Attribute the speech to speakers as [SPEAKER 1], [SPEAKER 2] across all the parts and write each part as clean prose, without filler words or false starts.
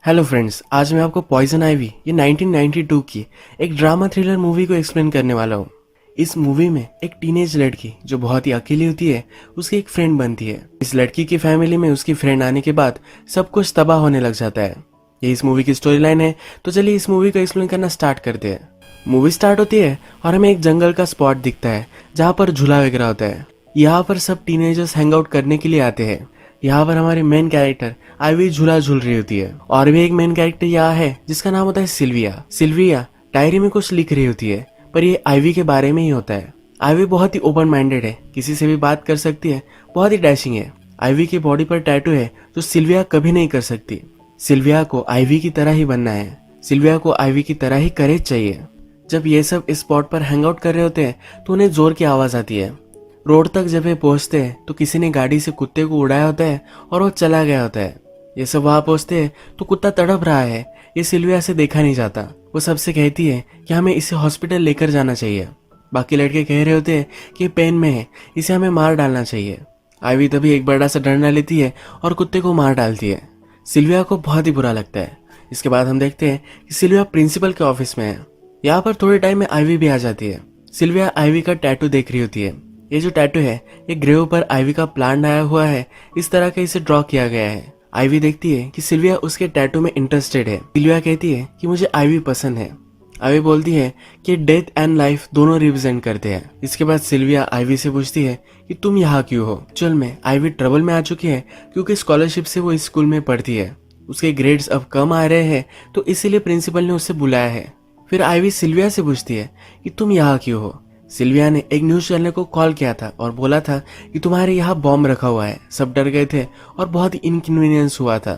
[SPEAKER 1] Hello friends, आज मैं आपको पॉइजन आइवी ये 1992 की एक ड्रामा थ्रिलर मूवी को एक्सप्लेन करने वाला हूँ। इस मूवी में एक टीनेज लड़की जो बहुत ही अकेली होती है, उसकी एक फ्रेंड बनती है। इस लड़की की फैमिली में उसकी फ्रेंड आने के बाद सब कुछ तबाह होने लग जाता है। ये इस मूवी की स्टोरी लाइन है, तो चलिए इस मूवी को एक्सप्लेन करना स्टार्ट करते हैं। मूवी स्टार्ट होती है और हमें एक जंगल का स्पॉट दिखता है जहाँ पर झूला वगैरह होता है। यहाँ पर सब टीनेजर्स हैंग आउट करने के लिए आते हैं। यहाँ पर हमारी मेन कैरेक्टर आइवी झूला झूल रही होती है और भी एक मेन कैरेक्टर यहाँ है जिसका नाम होता है सिल्विया। सिल्विया डायरी में कुछ लिख रही होती है, पर ये आइवी के बारे में ही होता है। आइवी बहुत ही ओपन माइंडेड है, किसी से भी बात कर सकती है, बहुत ही डैशिंग है। आइवी की बॉडी पर टैटू है जो सिल्विया कभी नहीं कर सकती। सिल्विया को आइवी की तरह ही बनना है। सिल्विया को आइवी की तरह ही करेज चाहिए। जब ये सब इस स्पॉट पर हैंग आउट कर रहे होते हैं तो उन्हें जोर की आवाज आती है। रोड तक जब ये पहुंचते हैं तो किसी ने गाड़ी से कुत्ते को उड़ाया होता है और वो चला गया होता है। ये सब वहां पहुंचते हैं तो कुत्ता तड़प रहा है, ये सिल्विया से देखा नहीं जाता। वो सबसे कहती है कि हमें इसे हॉस्पिटल लेकर जाना चाहिए। बाकी लड़के कह रहे होते हैं कि पेन में है, इसे हमें मार डालना चाहिए। आइवी तभी एक बड़ा सा डंडा लेती है और कुत्ते को मार डालती है। सिल्विया को बहुत ही बुरा लगता है। इसके बाद हम देखते हैं कि सिल्विया प्रिंसिपल के ऑफिस में है। यहाँ पर थोड़े टाइम में आइवी भी आ जाती है। सिल्विया आइवी का टैटू देख रही होती है। ये जो टैटू है ये ग्रेव पर आइवी का प्लांट आया हुआ है, इस तरह का इसे ड्रॉ किया गया है। आइवी देखती है कि सिल्विया उसके टैटू में इंटरेस्टेड है। सिल्विया कहती है कि मुझे आइवी पसंद है। आइवी बोलती है कि डेथ एंड लाइफ दोनों रिप्रेजेंट करते हैं। इसके बाद सिल्विया आइवी से पूछती है कि तुम यहाँ क्यों हो। एक्चुअल में आइवी ट्रबल में आ चुकी है क्योंकि स्कॉलरशिप से वो इस स्कूल में पढ़ती है। उसके ग्रेड्स अब कम आ रहे हैं तो इसीलिए प्रिंसिपल ने उससे बुलाया है। फिर आइवी सिल्विया से पूछती है कि तुम यहाँ क्यों हो। सिल्विया ने एक न्यूज चैनल को कॉल किया था और बोला था कि तुम्हारे यहाँ बॉम्ब रखा हुआ है। सब डर गए थे और बहुत ही इनकन्वीनियंस हुआ था।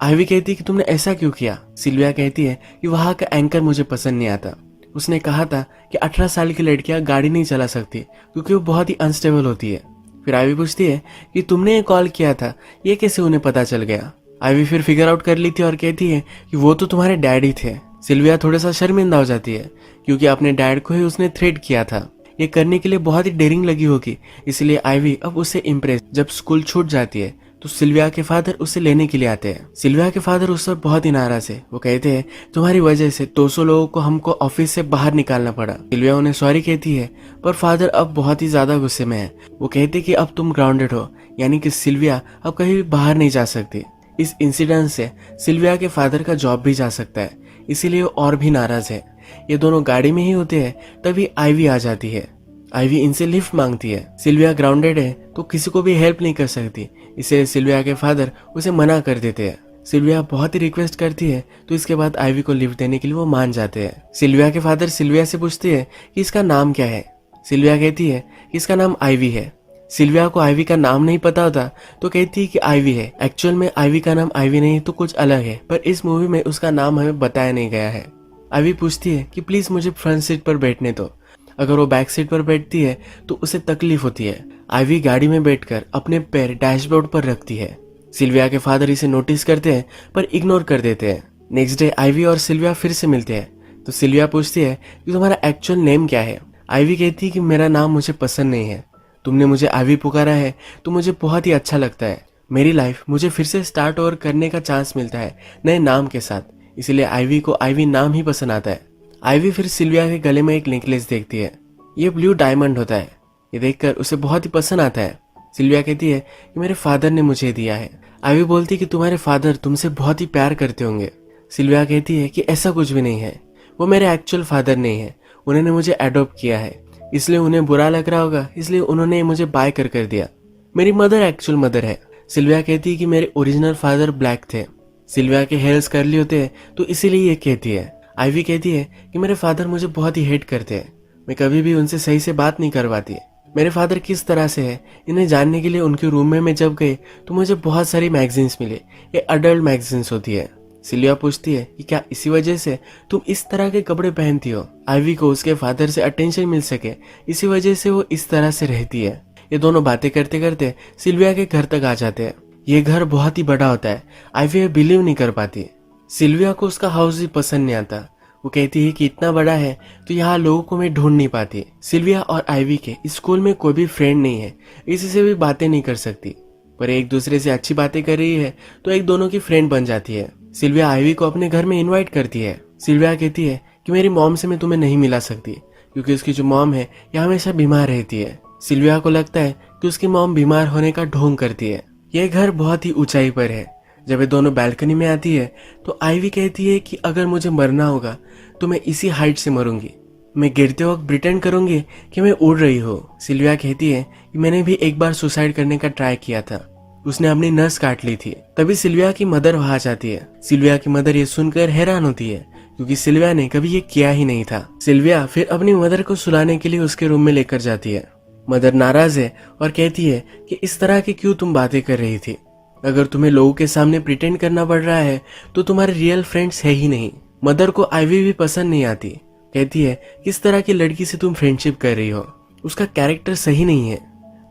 [SPEAKER 1] आइवी कहती है कि तुमने ऐसा क्यों किया। सिल्विया कहती है कि वहाँ का एंकर मुझे पसंद नहीं आता। उसने कहा था कि 18 साल की लड़कियां गाड़ी नहीं चला सकती क्योंकि वो बहुत ही अनस्टेबल होती है। फिर आइवी पूछती है कि तुमने ये कॉल किया था, ये कैसे उन्हें पता चल गया। आइवी फिर फिगर आउट कर ली थी और कहती है कि वो तो तुम्हारे डैडी थे। सिल्विया थोड़ा सा शर्मिंदा हो जाती है क्योंकि अपने डैड को ही उसने थ्रेट किया था। ये करने के लिए बहुत ही डेयरिंग लगी होगी, इसलिए आइवी अब उससे इम्प्रेस। जब स्कूल छूट जाती है तो सिल्विया के फादर उसे लेने के लिए आते हैं। सिल्विया के फादर उस पर बहुत ही नाराज है। वो कहते हैं तुम्हारी वजह से 200 लोगों को हमको ऑफिस से बाहर निकालना पड़ा। सिल्विया उन्हें सॉरी कहती है, पर फादर अब बहुत ही ज्यादा गुस्से में है। वो कहते कि अब तुम ग्राउंडेड हो, यानी कि सिल्विया अब कहीं भी बाहर नहीं जा सकती। इस इंसिडेंट से सिल्विया के फादर का जॉब भी जा सकता है, इसीलिए वो और भी नाराज है। ये दोनों गाड़ी में ही होते हैं तभी आइवी आ जाती है। आइवी इनसे लिफ्ट मांगती है। सिल्विया ग्राउंडेड है तो किसी को भी हेल्प नहीं कर सकती, इसलिए सिल्विया के फादर उसे मना कर देते हैं। सिल्विया बहुत ही रिक्वेस्ट करती है तो इसके बाद आइवी को लिफ्ट देने के लिए वो मान जाते हैं। सिल्विया के फादर सिल्विया से पूछते हैं कि इसका नाम क्या है। सिल्विया कहती है कि इसका नाम आइवी है। सिल्विया को आइवी का नाम नहीं पता होता तो कहती है कि आइवी है। एक्चुअल में आइवी का नाम आइवी नहीं तो कुछ अलग है, पर इस मूवी में उसका नाम हमें बताया नहीं गया है। आइवी पूछती है कि प्लीज मुझे फ्रंट सीट पर बैठने दो। अगर वो बैक सीट पर बैठती है तो उसे तकलीफ होती है। आइवी गाड़ी में बैठकर अपने पैर डैशबोर्ड पर रखती है। सिल्विया के फादर इसे नोटिस करते हैं पर इग्नोर कर देते हैं। नेक्स्ट डे आइवी और सिल्विया फिर से मिलते हैं तो सिल्विया पूछती है कि तुम्हारा एक्चुअल नेम क्या है। आइवी कहती है कि मेरा नाम मुझे पसंद नहीं है। तुमने मुझे आइवी पुकारा है तो मुझे बहुत ही अच्छा लगता है। मेरी लाइफ मुझे फिर से स्टार्ट ओवर करने का चांस मिलता है नए नाम के साथ, इसलिए आइवी को आइवी नाम ही पसंद आता है। आइवी फिर सिल्विया के गले में एक नेकलेस देखती है। ये ब्लू डायमंड होता है। ये देखकर उसे बहुत ही पसंद आता है। सिल्विया कहती है कि मेरे फादर ने मुझे दिया है। आइवी बोलती है कि तुम्हारे फादर तुमसे बहुत ही प्यार करते होंगे। सिल्विया कहती है कि ऐसा कुछ भी नहीं है, वो मेरे एक्चुअल फादर नहीं है, उन्होंने मुझे अडॉप्ट किया है, इसलिए उन्हें बुरा लग रहा होगा, इसलिए उन्होंने मुझे बाय कर दिया। मेरी मदर एक्चुअल मदर है। सिल्विया कहती है कि मेरे ओरिजिनल फादर ब्लैक थे। सिल्विया के हेयर्स कर्ली होते हैं तो इसीलिए ये कहती है। आइवी कहती है कि मेरे फादर मुझे बहुत ही हेट करते हैं, मैं कभी भी उनसे सही से बात नहीं करवाती। मेरे फादर किस तरह से है इन्हें जानने के लिए उनके रूम में मैं जब गई तो मुझे बहुत सारी मैगजीन्स मिले। ये अडल्ट मैगजीन्स होती है। सिल्विया पूछती है कि क्या इसी वजह से तुम इस तरह के कपड़े पहनती हो। आइवी को उसके फादर से अटेंशन मिल सके, इसी वजह से वो इस तरह से रहती है। ये दोनों बातें करते करते सिल्विया के घर तक आ जाते हैं। ये घर बहुत ही बड़ा होता है। आइवी बिलीव नहीं कर पाती। सिल्विया को उसका हाउस भी पसंद नहीं आता। वो कहती है कि इतना बड़ा है तो यहाँ लोगों को मैं ढूंढ नहीं पाती। सिल्विया और आइवी के स्कूल में कोई भी फ्रेंड नहीं है, इसी से भी बातें नहीं कर सकती, पर एक दूसरे से अच्छी बातें कर रही है तो एक दोनों की फ्रेंड बन जाती है। सिल्विया आइवी को अपने घर में इनवाइट करती है। सिल्विया कहती है कि मेरी मॉम से मैं तुम्हें नहीं मिला सकती क्योंकि उसकी जो मॉम है ये हमेशा बीमार रहती है। सिल्विया को लगता है कि उसकी मॉम बीमार होने का ढोंग करती है। यह घर बहुत ही ऊंचाई पर है। जब ये दोनों बैल्कनी में आती है तो आइवी कहती है कि अगर मुझे मरना होगा तो मैं इसी हाइट से मरूंगी। मैं गिरते वक्त प्रिटेंड करूंगी कि मैं उड़ रही हूँ। सिल्विया कहती है कि मैंने भी एक बार सुसाइड करने का ट्राई किया था, उसने अपनी नस काट ली थी। तभी सिल्विया की मदर वहां जाती है। सिल्विया की मदर ये सुनकर हैरान होती है क्योंकि सिल्विया ने कभी ये किया ही नहीं था। सिल्विया फिर अपनी मदर को सुलाने के लिए उसके रूम में लेकर जाती है। मदर नाराज है और कहती है कि इस तरह की क्यों तुम बातें कर रही थी। अगर तुम्हें लोगों के सामने प्रिटेंड करना पड़ रहा है तो तुम्हारे रियल फ्रेंड्स है ही नहीं। मदर को आइवी भी पसंद नहीं आती। कहती है किस तरह की लड़की से तुम फ्रेंडशिप कर रही हो, उसका कैरेक्टर सही नहीं है।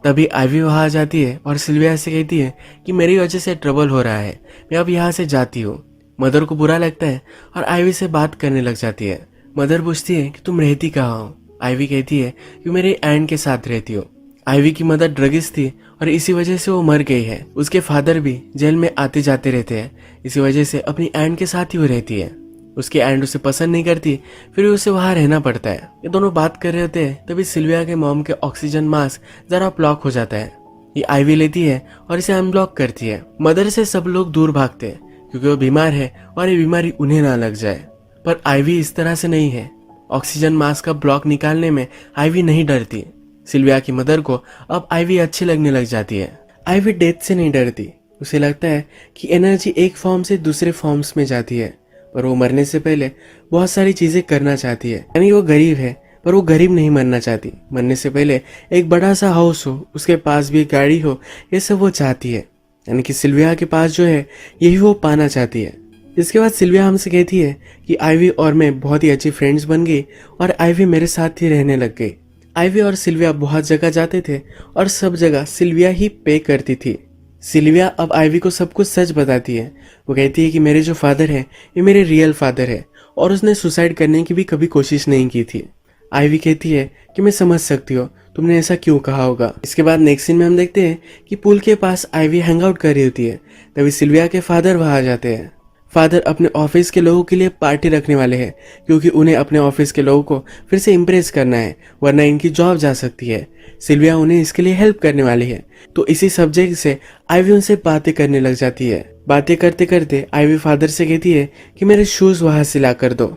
[SPEAKER 1] तभी आइवी वहां आ जाती है और सिल्विया से कहती है कि मेरी वजह से ट्रबल हो रहा है, मैं अब यहाँ से जाती हूँ। मदर को बुरा लगता है और आइवी से बात करने लग जाती है। मदर पूछती है कि तुम रहती कहाँ हो। आइवी कहती है कि मेरे एंड के साथ रहती हो। आइवी की मदर ड्रगिस्ट थी और इसी वजह से वो मर गई है। उसके फादर भी जेल में आते जाते रहते हैं, इसी वजह से अपनी एंड के साथ ही वो रहती है। उसकी एंड उसे पसंद नहीं करती, फिर उसे वहां रहना पड़ता है। ये दोनों बात कर रहे होते हैं तभी सिल्विया के मॉम के ऑक्सीजन मास्क जरा ब्लॉक हो जाता है। ये आइवी लेती है और इसे अनब्लॉक करती है। मदर से सब लोग दूर भागते हैं क्योंकि वो बीमार है और ये बीमारी उन्हें ना लग जाए। पर आइवी इस तरह से नहीं है। ऑक्सीजन मास्क का ब्लॉक निकालने में आइवी नहीं डरती। सिल्विया की मदर को अब आइवी अच्छी लगने लग जाती है। आइवी डेथ से नहीं डरती। उसे लगता है कि एनर्जी एक फॉर्म से दूसरे फॉर्म्स में जाती है, पर वो मरने से पहले बहुत सारी चीजें करना चाहती है। यानी वो गरीब है पर वो गरीब नहीं मरना चाहती। मरने से पहले एक बड़ा सा हाउस हो, उसके पास भी गाड़ी हो, ये सब वो चाहती है। यानी कि सिल्विया के पास जो है यही वो पाना चाहती है। इसके बाद सिल्विया हमसे कहती है कि आइवी और मैं बहुत ही अच्छी फ्रेंड्स बन गई और आइवी मेरे साथ ही रहने लग गई। आइवी और सिल्विया बहुत जगह जाते थे और सब जगह सिल्विया ही पे करती थी। सिल्विया अब आइवी को सब कुछ सच बताती है। वो कहती है कि मेरे जो फादर है ये मेरे रियल फादर है और उसने सुसाइड करने की भी कभी कोशिश नहीं की थी। आइवी कहती है कि मैं समझ सकती हूँ तुमने ऐसा क्यों कहा होगा। इसके बाद नेक्स्ट सीन में हम देखते हैं कि पुल के पास आइवी हैंग आउट कर रही होती है। तभी सिल्विया के फादर वहां आ जाते हैं। फादर अपने ऑफिस के लोगों के लिए पार्टी रखने वाले हैं क्योंकि उन्हें अपने ऑफिस के लोगों को फिर से इम्प्रेस करना है, वरना इनकी जॉब जा सकती है। सिल्विया उन्हें इसके लिए हेल्प करने वाली है। तो इसी सब्जेक्ट से आइवी उनसे बातें करने लग जाती है। बातें करते करते आइवी फादर से कहती है कि मेरे शूज वहां से ला कर दो।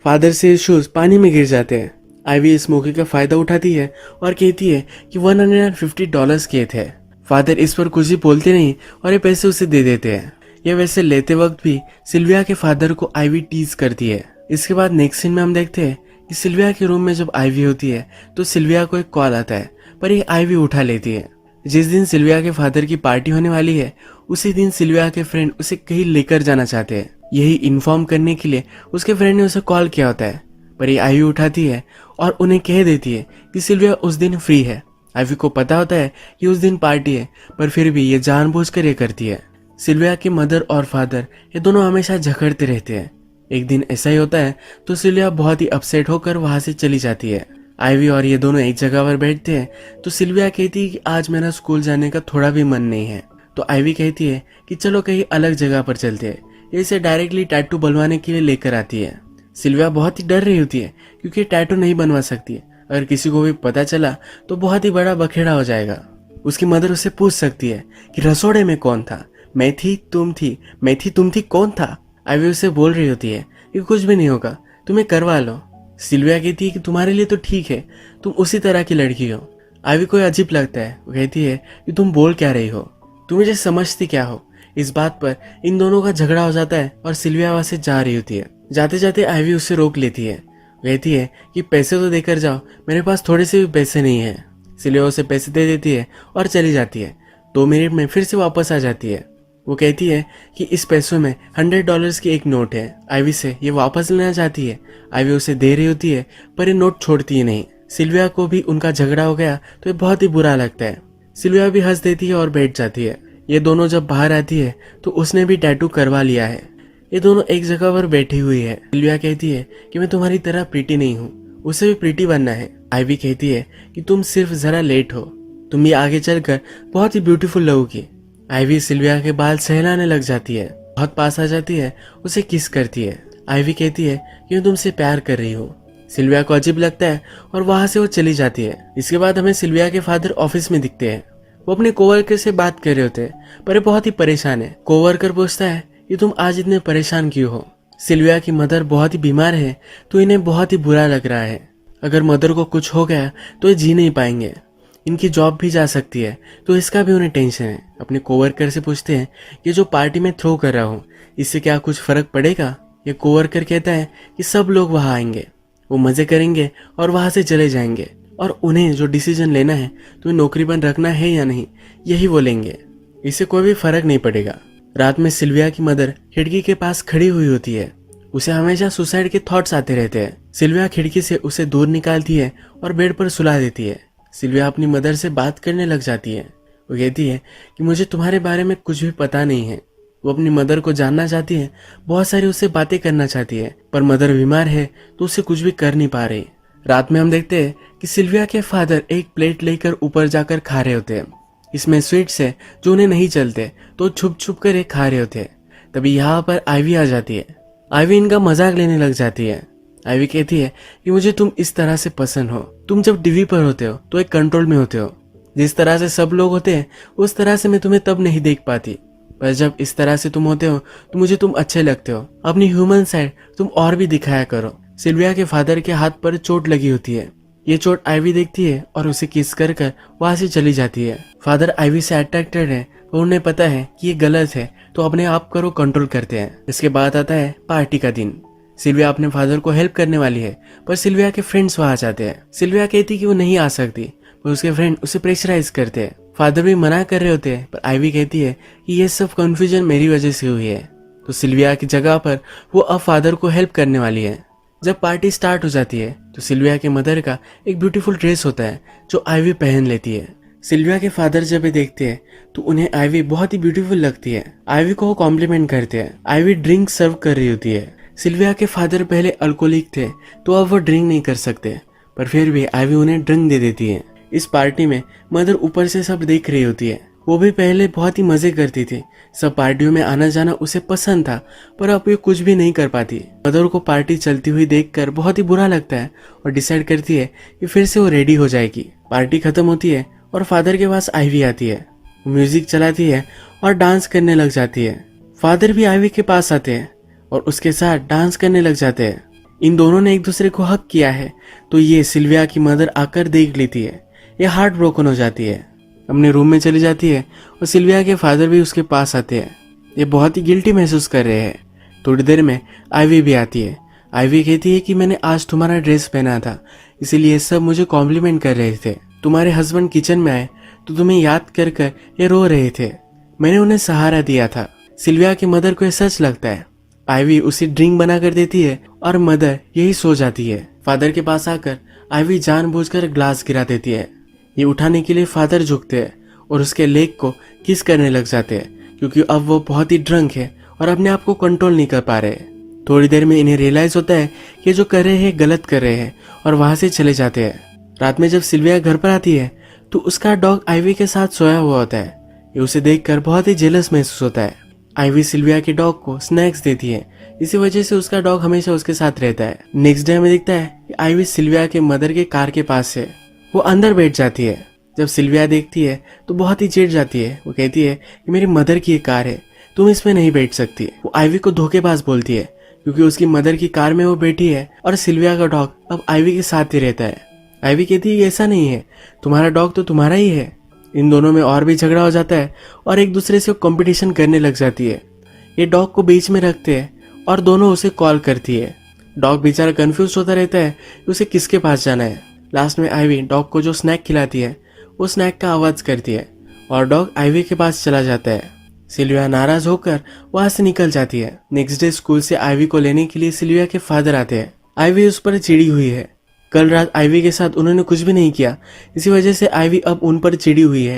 [SPEAKER 1] फादर से शूज पानी में गिर जाते हैं। आइवी इस मौके का फायदा उठाती है और कहती है कि $150 किए थे। फादर इस पर कुछ भी बोलते नहीं और ये पैसे उसे दे देते हैं। ये वैसे लेते वक्त भी सिल्विया के फादर को आइवी टीज करती है। इसके बाद नेक्स्ट सीन में हम देखते हैं कि सिल्विया के रूम में जब आइवी होती है तो सिल्विया को एक कॉल आता है, पर ये आइवी उठा लेती है। जिस दिन सिल्विया के फादर की पार्टी होने वाली है उसी दिन सिल्विया के फ्रेंड उसे कहीं लेकर जाना चाहते हैं। यही इन्फॉर्म करने के लिए उसके फ्रेंड ने उसे कॉल किया होता है, पर ये आइवी उठाती है और उन्हें कह देती है कि सिल्विया उस दिन फ्री है। आइवी को पता होता है कि उस दिन पार्टी है, पर फिर भी ये जानबूझकर ये करती है। सिल्विया के मदर और फादर ये दोनों हमेशा झगड़ते रहते हैं। एक दिन ऐसा ही होता है तो सिल्विया बहुत ही अपसेट होकर वहां से चली जाती है। आइवी और ये दोनों एक जगह पर बैठते हैं तो सिल्विया कहती है कि आज मेरा स्कूल जाने का थोड़ा भी मन नहीं है। तो आइवी कहती है कि चलो कहीं अलग जगह पर चलते हैं। ये इसे डायरेक्टली टैटू बनवाने के लिए लेकर आती है। सिल्विया बहुत ही डर रही होती है क्योंकि टैटू नहीं बनवा सकती है। अगर किसी को भी पता चला तो बहुत ही बड़ा बखेड़ा हो जाएगा। उसकी मदर उससे पूछ सकती है कि रसोड़े में कौन था, मैं थी तुम थी, मैं थी तुम थी, कौन था। आइवी उसे बोल रही होती है कि कुछ भी नहीं होगा, तुम्हें करवा लो। सिल्विया कहती है कि तुम्हारे लिए तो ठीक है, तुम उसी तरह की लड़की हो। आइवी को अजीब लगता है। वो कहती है कि तुम बोल क्या रही हो, तुम मुझे समझती क्या हो। इस बात पर इन दोनों का झगड़ा हो जाता है और सिल्विया वहां से जा रही होती है। जाते जाते आइवी उससे रोक लेती है। कहती है कि पैसे तो देकर जाओ, मेरे पास थोड़े से भी पैसे नहीं है। सिल्विया उसे पैसे दे देती है और चली जाती है। 2 मिनट में फिर से वापस आ जाती है। वो कहती है कि इस पैसों में $100 की एक नोट है। आइवी से ये वापस लेना चाहती है। आइवी उसे दे रही होती है पर ये नोट छोड़ती ही नहीं। सिल्विया को भी उनका झगड़ा हो गया तो ये बहुत ही बुरा लगता है। सिल्विया भी हंस देती है और बैठ जाती है। ये दोनों जब बाहर आती है तो उसने भी टैटू करवा लिया है। ये दोनों एक जगह पर बैठी हुई है। सिल्विया कहती है कि मैं तुम्हारी तरह प्रीटी नहीं हूँ, उसे भी प्रीटी बनना है। आइवी कहती है कि तुम सिर्फ जरा लेट हो, तुम भी आगे चलकर बहुत ही ब्यूटीफुल लगोगी। आइवी सिल्विया के बाल सहलाने लग जाती है। बहुत पास आ जाती है, उसे किस करती है। आइवी कहती है कि मैं तुमसे प्यार कर रही हूँ। सिल्विया को अजीब लगता है और वहां से वो चली जाती है। इसके बाद हमें सिल्विया के फादर ऑफिस में दिखते हैं। वो अपने कोवर्कर से बात कर रहे होते हैं, पर ये बहुत ही परेशान है। कोवर्कर पूछता है कि तुम आज इतने परेशान क्यों हो। सिल्विया की मदर बहुत ही बीमार है, तो इन्हें बहुत ही बुरा लग रहा है। अगर मदर को कुछ हो गया तो ये जी नहीं पाएंगे, इनकी जॉब भी जा सकती है, तो इसका भी उन्हें टेंशन है। अपने कोवर्कर से पूछते हैं कि जो पार्टी में थ्रो कर रहा हूँ, इससे क्या कुछ फर्क पड़ेगा। ये कोवर्कर कहता है कि सब लोग वहां आएंगे, वो मजे करेंगे और वहां से चले जाएंगे, और उन्हें जो डिसीजन लेना है, तो नौकरी बंद रखना है या नहीं, यही वो लेंगे। इससे कोई भी फर्क नहीं पड़ेगा। रात में सिल्विया की मदर खिड़की के पास खड़ी हुई होती है। उसे हमेशा सुसाइड के थॉट्स आते रहते हैं। सिल्विया खिड़की से उसे दूर निकालती है और बेड पर सुला देती है। सिल्विया अपनी मदर से बात करने लग जाती है। वो कहती है कि मुझे तुम्हारे बारे में कुछ भी पता नहीं है। वो अपनी मदर को जानना चाहती है, बहुत सारी उससे बातें करना चाहती है, पर मदर बीमार है तो उसे कुछ भी कर नहीं पा रही। रात में हम देखते हैं कि सिल्विया के फादर एक प्लेट लेकर ऊपर जाकर खा रहे होते हैं। इसमें स्वीट्स है जो उन्हें नहीं चलते, तो छुप छुप कर ये खा रहे होते हैं। तभी यहाँ पर आइवी आ जाती है। आइवी इनका मजाक लेने लग जाती है। आइवी कहती है कि मुझे तुम इस तरह से पसंद हो। तुम जब टीवी पर होते हो तो एक कंट्रोल में होते हो। जिस तरह से सब लोग होते हैं उस तरह से मैं तुम्हें तब नहीं देख पाती, पर जब इस तरह से तुम होते हो तो मुझे तुम अच्छे लगते हो। अपनी ह्यूमन साइड तुम और भी दिखाया करो। सिल्विया के फादर के हाथ पर चोट लगी होती है। ये चोट आइवी देखती है और उसे किस कर कर वहां से चली जाती है। फादर आइवी से अट्रैक्टेड है और उन्हें पता है कि ये गलत है, तो अपने आप को कंट्रोल करते हैं। इसके बाद आता है पार्टी का दिन। सिल्विया अपने फादर को हेल्प करने वाली है, पर सिल्विया के फ्रेंड्स वहां जाते हैं। सिल्विया कहती कि वो नहीं आ सकती, पर उसके फ्रेंड उसे प्रेशराइज करते हैं। फादर भी मना कर रहे होते हैं, पर आइवी कहती है कि ये सब कंफ्यूजन मेरी वजह से हुई है। तो सिल्विया की जगह पर वो अब फादर को हेल्प करने वाली है। जब पार्टी स्टार्ट हो जाती है तो सिल्विया के मदर का एक ब्यूटीफुल ड्रेस होता है जो आइवी पहन लेती है। सिल्विया के फादर जब ये देखते हैं तो उन्हें आइवी बहुत ही ब्यूटीफुल लगती है। आइवी को वो कॉम्प्लीमेंट करते हैं। आइवी ड्रिंक सर्व कर रही होती है। सिल्विया के फादर पहले अल्कोहलिक थे, तो अब वो ड्रिंक नहीं कर सकते, पर फिर भी आइवी उन्हें ड्रिंक दे देती है। इस पार्टी में मदर ऊपर से सब देख रही होती है। वो भी पहले बहुत ही मजे करती थी, सब पार्टियों में आना जाना उसे पसंद था, पर अब ये कुछ भी नहीं कर पाती। मदर को पार्टी चलती हुई देखकर बहुत ही बुरा लगता है और डिसाइड करती है कि फिर से वो रेडी हो जाएगी। पार्टी खत्म होती है और फादर के पास आइवी आती है। म्यूजिक चलाती है और डांस करने लग जाती है। फादर भी आइवी के पास आते हैं और उसके साथ डांस करने लग जाते हैं। इन दोनों ने एक दूसरे को हक किया है, तो ये सिल्विया की मदर आकर देख लेती है। ये हार्ट ब्रोकन हो जाती है, अपने रूम में चली जाती है और सिल्विया के फादर भी उसके पास आते हैं। ये बहुत ही गिल्टी महसूस कर रहे हैं। थोड़ी देर में आइवी भी आती है। आइवी कहती है कि मैंने आज तुम्हारा ड्रेस पहना था, इसीलिए सब मुझे कॉम्प्लीमेंट कर रहे थे। तुम्हारे हस्बैंड किचन में आए तो तुम्हें याद कर कर ये रो रहे थे, मैंने उन्हें सहारा दिया था। सिल्विया की मदर को ये सच लगता है। आइवी उसे ड्रिंक बना कर देती है और मदर यही सो जाती है। फादर के पास आकर आइवी जानबूझकर ग्लास गिरा देती है। ये उठाने के लिए फादर झुकते हैं और उसके लेग को किस करने लग जाते हैं, क्योंकि अब वो बहुत ही ड्रंक है और अपने आप को कंट्रोल नहीं कर पा रहे। थोड़ी देर में इन्हें रियलाइज होता है कि जो कर रहे हैं गलत कर रहे हैं और वहां से चले जाते हैं। रात में जब सिल्विया घर पर आती है तो उसका डॉग आइवी के साथ सोया हुआ होता है। ये उसे देखकर बहुत ही जेलस महसूस होता है। आइवी सिल्विया के डॉग को स्नैक्स देती है, इसी वजह से उसका डॉग हमेशा उसके साथ रहता है। नेक्स्ट डे हमें दिखता है कि आइवी सिल्विया के मदर के कार के पास है। वो अंदर बैठ जाती है। जब सिल्विया देखती है तो बहुत ही चिढ़ जाती है। वो कहती है कि मेरी मदर की ये कार है, तुम इसमें नहीं बैठ सकती। वो आइवी को धोखेबाज बोलती है, क्योंकि उसकी मदर की कार में वो बैठी है और सिल्विया का डॉग अब आइवी के साथ ही रहता है। आइवी कहती है ऐसा नहीं है, तुम्हारा डॉग तो तुम्हारा ही है। इन दोनों में और भी झगड़ा हो जाता है और एक दूसरे से कंपटीशन करने लग जाती है। ये डॉग को बीच में रखते हैं और दोनों उसे कॉल करती है। डॉग बेचारा कंफ्यूज होता रहता है कि उसे किसके पास जाना है। लास्ट में आइवी डॉग को जो स्नैक खिलाती है वो स्नैक का आवाज करती है और डॉग आइवी के पास चला जाता है। सिल्विया नाराज होकर वहां से निकल जाती है। नेक्स्ट डे स्कूल से आइवी को लेने के लिए सिल्विया के फादर आते हैं। आइवी उस पर चिड़ी हुई है। कल रात आइवी के साथ उन्होंने कुछ भी नहीं किया, इसी वजह से आइवी अब उन पर चिड़ी हुई है।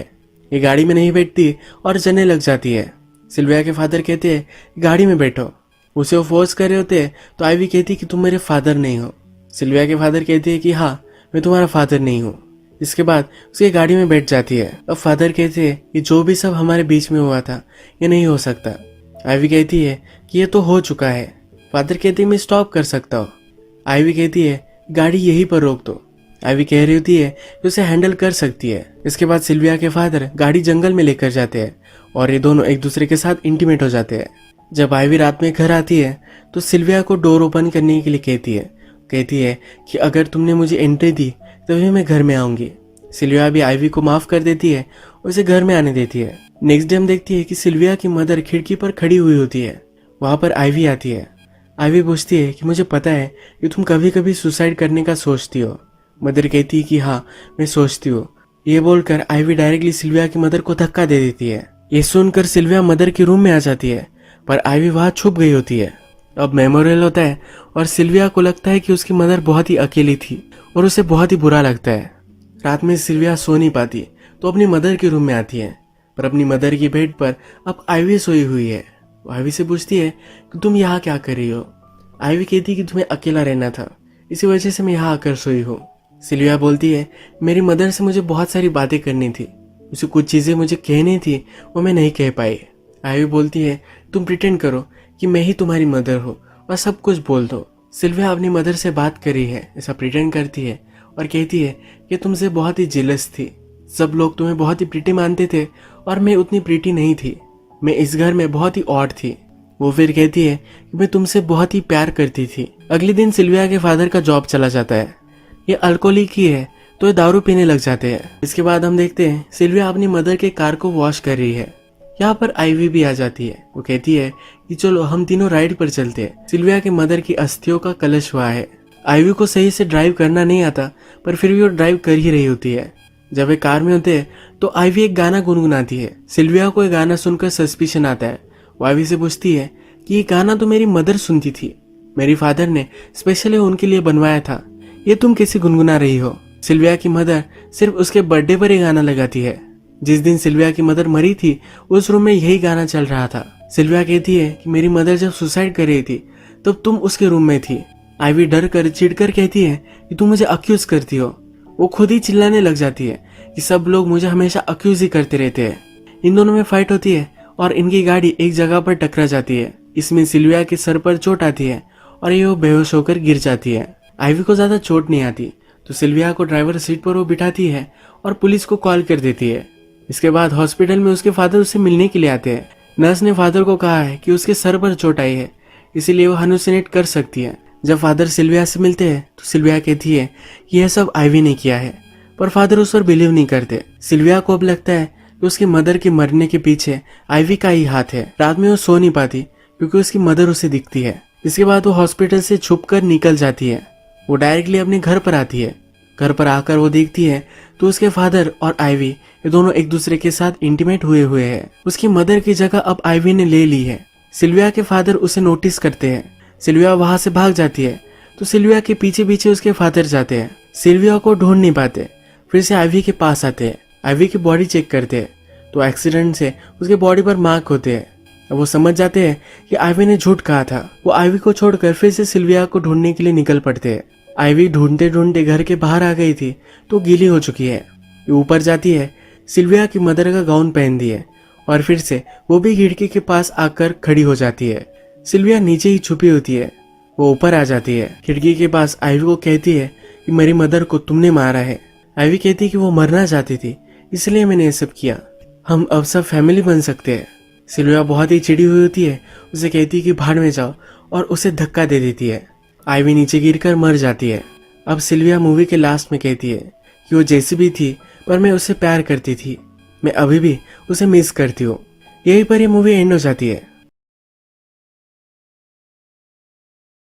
[SPEAKER 1] ये गाड़ी में नहीं बैठती और चलने लग जाती है। सिल्विया के फादर कहते हैं गाड़ी में बैठो। उसे वो फोर्स कर रहे होते हैं तो आइवी कहती कि तुम मेरे फादर नहीं हो। सिल्विया के फादर कहते हैं कि हाँ मैं तुम्हारा फादर नहीं हूँ। इसके बाद उसकी गाड़ी में बैठ जाती है। अब फादर कहते हैं कि जो भी सब हमारे बीच में हुआ था ये नहीं हो सकता। आईवी कहती है कि ये तो हो चुका है। फादर कहते हैं मैं स्टॉप कर सकता हूँ। आईवी कहती है गाड़ी यहीं पर रोक दो। आईवी कह रही होती है कि उसे हैंडल कर सकती है। इसके बाद सिल्विया के फादर गाड़ी जंगल में लेकर जाते हैं और ये दोनों एक दूसरे के साथ इंटीमेट हो जाते हैं। जब आईवी रात में घर आती है तो सिल्विया को डोर ओपन करने के लिए कहती है कि अगर तुमने मुझे एंट्री दी तभी मैं घर में आऊंगी। सिल्विया भी आईवी को माफ कर देती है और उसे घर में आने देती है। नेक्स्ट डे हम देखती है कि सिल्विया की मदर खिड़की पर खड़ी हुई होती है। वहां पर आईवी आती है। आईवी पूछती है कि मुझे पता है कि तुम कभी कभी सुसाइड करने का सोचती हो। मदर कहती है कि हाँ मैं सोचती हूँ। ये बोलकर आईवी डायरेक्टली सिल्विया की मदर को धक्का दे देती है। ये सुनकर सिल्विया मदर के रूम में आ जाती है पर आईवी वहां छुप गई होती है। अब मेमोरियल होता है और सिल्विया को लगता है कि उसकी मदर बहुत ही अकेली थी और उसे बहुत ही बुरा लगता है। रात में सिल्विया सो नहीं पाती तो अपनी मदर के रूम में आती है पर अपनी मदर की बेड पर अब आईवी सोई हुई है। वो आईवी से पूछती है कि तुम यहाँ क्या कर रही हो। आईवी कहती है कि तुम्हें अकेला रहना था, इसी वजह से मैं यहाँ आकर सोई हूँ। सिल्विया बोलती है मेरी मदर से मुझे बहुत सारी बातें करनी थी, उसे कुछ चीजें मुझे कहनी थी वो मैं नहीं कह पाई। आईवी बोलती है तुम प्रिटेंड करो कि मैं ही तुम्हारी मदर हूँ और सब कुछ बोल दो। सिल्विया अपनी मदर से बात करी है ऐसा प्रिटेंड करती है और कहती है कि तुमसे बहुत ही जेलस थी। सब लोग तुम्हें बहुत ही प्रीटी मानते थे और मैं उतनी प्रीटी नहीं थी। मैं इस घर में बहुत ही ऑड थी। वो फिर कहती है कि मैं तुमसे बहुत ही प्यार करती थी। अगले दिन सिल्विया के फादर का जॉब चला जाता है। ये अल्कोहलिक ही है तो ये दारू पीने लग जाते हैं। इसके बाद हम देखते हैं सिल्विया अपनी मदर के कार को वॉश कर रही है। यहाँ पर आईवी भी आ जाती है। वो कहती है कि चलो हम तीनों राइड पर चलते हैं। सिल्विया के मदर की अस्थियों का कलश हुआ है। आईवी को सही से ड्राइव करना नहीं आता पर फिर भी वो ड्राइव कर ही रही होती है। जब वे कार में होते हैं तो आईवी एक गाना गुनगुनाती है। सिल्विया को ये गाना सुनकर सस्पिशन आता है। वो आईवी से पूछती है कि ये गाना तो मेरी मदर सुनती थी, मेरी फादर ने स्पेशली उनके लिए बनवाया था, ये तुम कैसे गुनगुना रही हो। सिल्विया की मदर सिर्फ उसके बर्थडे पर ये गाना लगाती है। जिस दिन सिल्विया की मदर मरी थी उस रूम में यही गाना चल रहा था। सिल्विया कहती है कि मेरी मदर जब सुसाइड कर रही थी तब तुम उसके रूम में थी। आईवी डर कर चिढ़कर कहती है कि तुम मुझे अक्यूज करती हो। वो खुद ही चिल्लाने लग जाती है कि सब लोग मुझे हमेशा अक्यूज ही करते रहते हैं। इन दोनों में फाइट होती है और इनकी गाड़ी एक जगह पर टकरा जाती है। इसमें सिल्विया के सर पर चोट आती है और ये वो बेहोश होकर गिर जाती है। आईवी को ज्यादा चोट नहीं आती तो सिल्विया को ड्राइवर सीट पर वो बिठाती है और पुलिस को कॉल कर देती है। इसके बाद हॉस्पिटल में उसके फादर उससे मिलने के लिए आते हैं। नर्स ने फादर को कहा है कि उसके सर पर चोट आई है, इसीलिए वो हालुसिनेट कर सकती है। जब फादर सिल्विया से मिलते हैं तो सिल्विया कहती है कि यह सब आईवी ने किया है, पर फादर उस पर बिलीव नहीं करते। सिल्विया को अब लगता है कि उसकी मदर के मरने के पीछे आईवी का ही हाथ है। रात में वो सो नहीं पाती क्योंकि उसकी मदर उसे दिखती है। इसके बाद वो हॉस्पिटल से छुपकर निकल जाती है। वो डायरेक्टली अपने घर पर आती है। घर पर आकर वो देखती है तो उसके फादर और आईवी ये दोनों एक दूसरे के साथ इंटीमेट हुए हैं। उसकी मदर की जगह अब आईवी ने ले ली है। सिल्विया के फादर उसे नोटिस करते हैं। सिल्विया वहां से भाग जाती है तो सिल्विया के पीछे पीछे उसके फादर जाते हैं। सिल्विया को ढूंढ नहीं पाते, फिर से आईवी के पास आते हैं। आईवी की बॉडी चेक करते हैं तो एक्सीडेंट से उसके बॉडी पर मार्क होते हैं। अब वो समझ जाते हैं कि आईवी ने झूठ कहा था। वो आईवी को छोड़कर फिर से सिल्विया को ढूंढने के लिए निकल पड़ते हैं। आईवी ढूंढते ढूंढते घर के बाहर आ गई थी तो गीली हो चुकी है। ये ऊपर जाती है, सिल्विया की मदर का गाउन पहनती है और फिर से वो भी खिड़की के पास आकर खड़ी हो जाती है। सिल्विया नीचे ही छुपी होती है। वो ऊपर आ जाती है, खिड़की के पास आईवी को कहती है कि मेरी मदर को तुमने मारा है। आईवी कहती है कि वो मरना चाहती थी, इसलिए मैंने ये सब किया, हम अब सब फैमिली बन सकते हैं। सिल्विया बहुत ही चिड़ी हुई होती है, उसे कहती है कि भाड़ में जाओ और उसे धक्का दे देती है। आईवी नीचे गिरकर मर जाती है। अब सिल्विया मूवी के लास्ट में कहती है कि वो जैसी भी थी पर मैं उससे प्यार करती थी, मैं अभी भी उसे मिस करती हूँ। यहीं पर ये मूवी एंड हो जाती है।